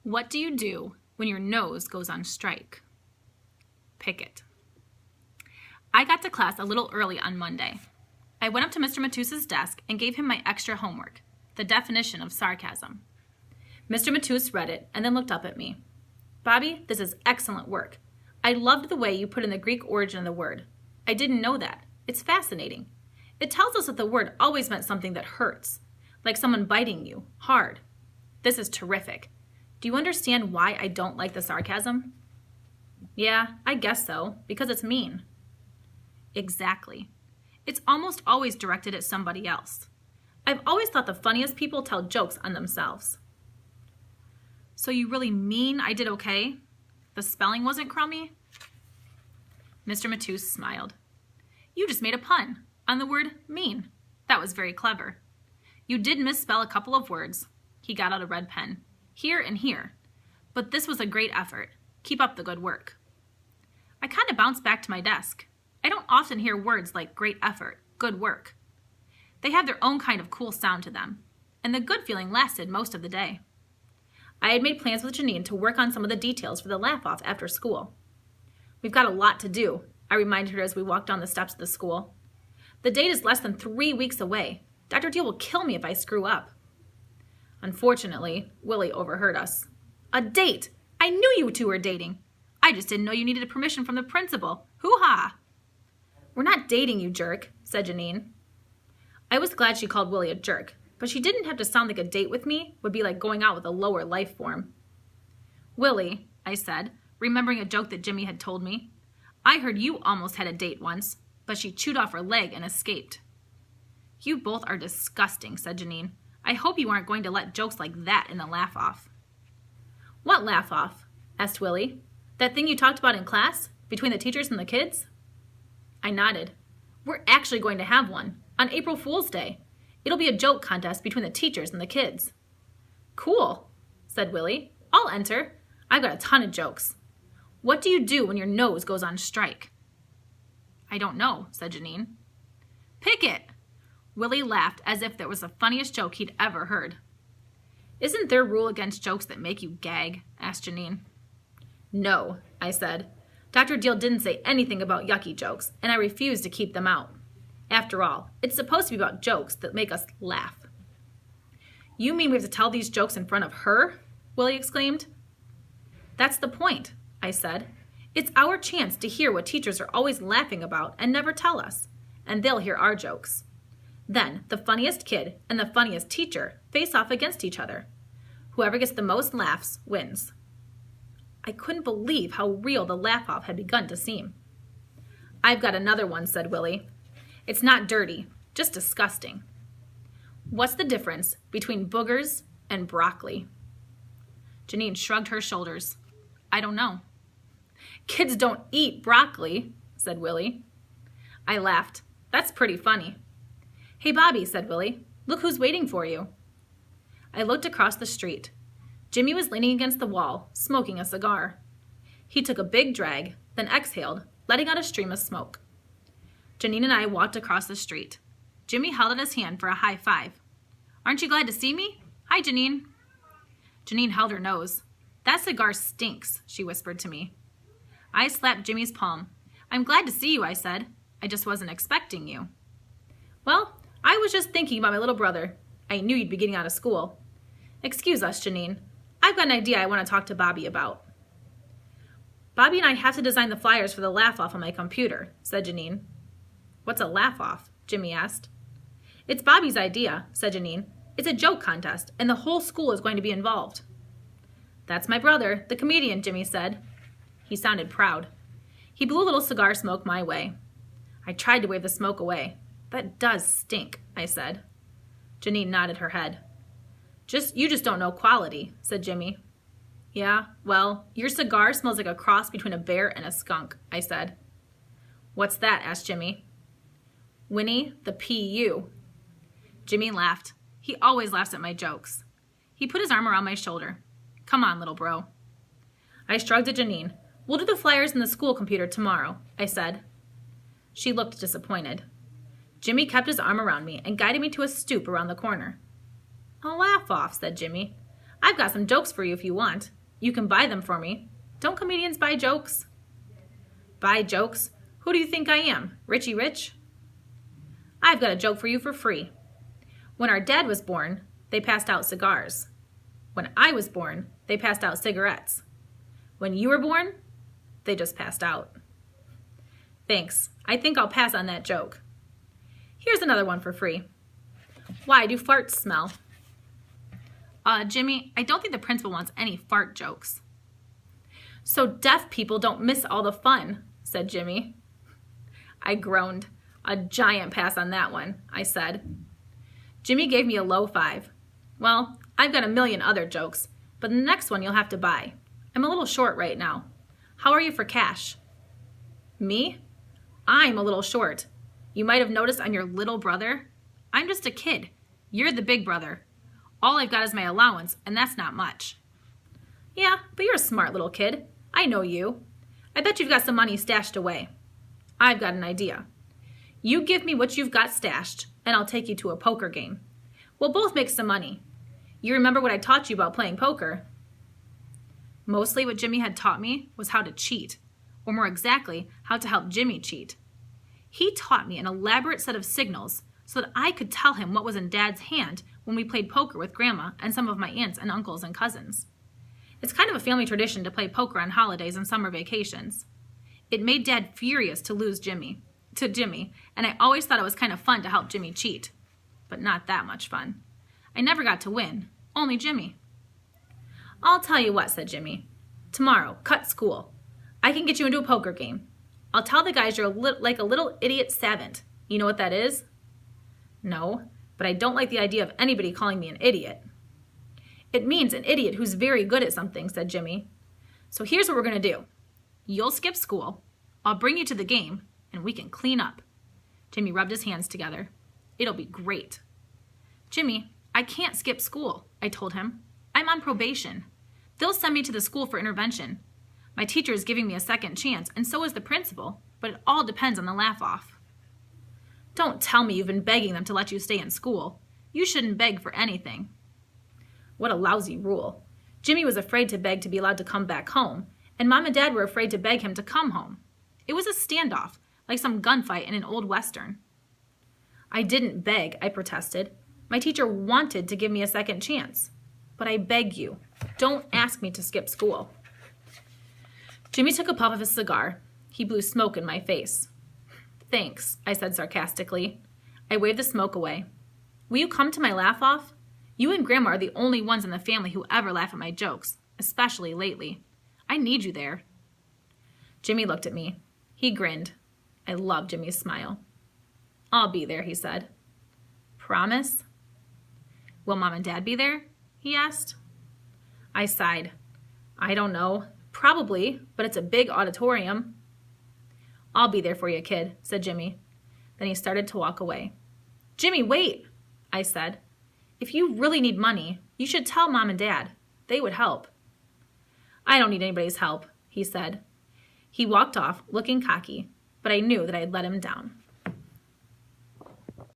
What do you do when your nose goes on strike? Pick it. I got to class a little early on Monday. I went up to Mr. Matus's desk and gave him my extra homework, the definition of sarcasm. Mr. Matus read it and then looked up at me. Bobby, this is excellent work. I loved the way you put in the Greek origin of the word. I didn't know that. It's fascinating. It tells us that the word always meant something that hurts, like someone biting you, hard. This is terrific. Do you understand why I don't like the sarcasm? Yeah, I guess so, because it's mean. Exactly. It's almost always directed at somebody else. I've always thought the funniest people tell jokes on themselves. So you really mean I did okay? The spelling wasn't crummy? Mr. Matus smiled. You just made a pun on the word mean. That was very clever. You did misspell a couple of words. He got out a red pen. Here and here. But this was a great effort. Keep up the good work. I kind of bounced back to my desk. I don't often hear words like great effort, good work. They have their own kind of cool sound to them, and the good feeling lasted most of the day. I had made plans with Janine to work on some of the details for the laugh-off after school. We've got a lot to do, I reminded her as we walked down the steps of the school. The date is less than 3 weeks away. Dr. Deal will kill me if I screw up. Unfortunately, Willie overheard us. A date! I knew you two were dating. I just didn't know you needed permission from the principal. Hoo-ha! We're not dating, you jerk, said Janine. I was glad she called Willie a jerk, but she didn't have to sound like a date with me would be like going out with a lower life form. Willie, I said, remembering a joke that Jimmy had told me, I heard you almost had a date once, but she chewed off her leg and escaped. You both are disgusting, said Janine. I hope you aren't going to let jokes like that in the laugh-off. What laugh-off? Asked Willie. That thing you talked about in class, between the teachers and the kids? I nodded. We're actually going to have one, on April Fool's Day. It'll be a joke contest between the teachers and the kids. Cool, said Willie. I'll enter. I've got a ton of jokes. What do you do when your nose goes on strike? I don't know, said Janine. Pick it. Willie laughed as if that was the funniest joke he'd ever heard. Isn't there a rule against jokes that make you gag? Asked Janine. No, I said. Dr. Deal didn't say anything about yucky jokes, and I refused to keep them out. After all, it's supposed to be about jokes that make us laugh. You mean we have to tell these jokes in front of her? Willie exclaimed. That's the point, I said. It's our chance to hear what teachers are always laughing about and never tell us, and they'll hear our jokes. Then the funniest kid and the funniest teacher face off against each other. Whoever gets the most laughs wins. I couldn't believe how real the laugh-off had begun to seem. I've got another one, said Willie. It's not dirty, just disgusting. What's the difference between boogers and broccoli? Janine shrugged her shoulders. I don't know. Kids don't eat broccoli, said Willie. I laughed. That's pretty funny. Hey, Bobby, said Willie. Look who's waiting for you. I looked across the street. Jimmy was leaning against the wall, smoking a cigar. He took a big drag, then exhaled, letting out a stream of smoke. Janine and I walked across the street. Jimmy held out his hand for a high five. Aren't you glad to see me? Hi, Janine. Janine held her nose. That cigar stinks, she whispered to me. I slapped Jimmy's palm. I'm glad to see you, I said. I just wasn't expecting you. Well, I was just thinking about my little brother. I knew you'd be getting out of school. Excuse us, Janine. I've got an idea I want to talk to Bobby about. Bobby and I have to design the flyers for the laugh-off on my computer, said Janine. What's a laugh-off? Jimmy asked. It's Bobby's idea, said Janine. It's a joke contest, and the whole school is going to be involved. That's my brother, the comedian, Jimmy said. He sounded proud. He blew a little cigar smoke my way. I tried to wave the smoke away. That does stink, I said. Janine nodded her head. You just don't know quality, said Jimmy. Yeah, well, your cigar smells like a cross between a bear and a skunk, I said. What's that? Asked Jimmy. Winnie the Pooh. Jimmy laughed. He always laughs at my jokes. He put his arm around my shoulder. Come on, little bro. I shrugged at Janine. We'll do the flyers in the school computer tomorrow, I said. She looked disappointed. Jimmy kept his arm around me and guided me to a stoop around the corner. A laugh-off, said Jimmy. I've got some jokes for you if you want. You can buy them for me. Don't comedians buy jokes? Buy jokes? Who do you think I am, Richie Rich? I've got a joke for you for free. When our dad was born, they passed out cigars. When I was born, they passed out cigarettes. When you were born, they just passed out. Thanks. I think I'll pass on that joke. Here's another one for free. Why do farts smell? Jimmy, I don't think the principal wants any fart jokes. So deaf people don't miss all the fun, said Jimmy. I groaned. A giant pass on that one, I said. Jimmy gave me a low 5. Well, I've got a million other jokes, but the next one you'll have to buy. I'm a little short right now. How are you for cash? Me? I'm a little short. You might have noticed I'm your little brother. I'm just a kid. You're the big brother. All I've got is my allowance, and that's not much. Yeah, but you're a smart little kid. I know you. I bet you've got some money stashed away. I've got an idea. You give me what you've got stashed, and I'll take you to a poker game. We'll both make some money. You remember what I taught you about playing poker? Mostly what Jimmy had taught me was how to cheat, or more exactly, how to help Jimmy cheat. He taught me an elaborate set of signals so that I could tell him what was in Dad's hand when we played poker with Grandma and some of my aunts and uncles and cousins. It's kind of a family tradition to play poker on holidays and summer vacations. It made Dad furious to lose to Jimmy, and I always thought it was kind of fun to help Jimmy cheat. But not that much fun. I never got to win, only Jimmy. I'll tell you what, said Jimmy. Tomorrow, cut school. I can get you into a poker game. I'll tell the guys you're like a little idiot savant. You know what that is? No, but I don't like the idea of anybody calling me an idiot. It means an idiot who's very good at something, said Jimmy. So here's what we're going to do. You'll skip school, I'll bring you to the game, and we can clean up. Jimmy rubbed his hands together. It'll be great. Jimmy, I can't skip school, I told him. I'm on probation. They'll send me to the school for intervention. My teacher is giving me a second chance, and so is the principal, but it all depends on the laugh-off. Don't tell me you've been begging them to let you stay in school. You shouldn't beg for anything. What a lousy rule. Jimmy was afraid to beg to be allowed to come back home, and Mom and Dad were afraid to beg him to come home. It was a standoff, like some gunfight in an old Western. I didn't beg, I protested. My teacher wanted to give me a second chance. But I beg you, don't ask me to skip school. Jimmy took a puff of his cigar. He blew smoke in my face. Thanks, I said sarcastically. I waved the smoke away. Will you come to my laugh-off? You and Grandma are the only ones in the family who ever laugh at my jokes, especially lately. I need you there. Jimmy looked at me. He grinned. I loved Jimmy's smile. I'll be there, he said. Promise? Will Mom and Dad be there? He asked. I sighed. I don't know. Probably, but it's a big auditorium. I'll be there for you, kid, said Jimmy. Then he started to walk away. Jimmy, wait, I said. If you really need money, you should tell Mom and Dad. They would help. I don't need anybody's help, he said. He walked off, looking cocky, but I knew that I had let him down.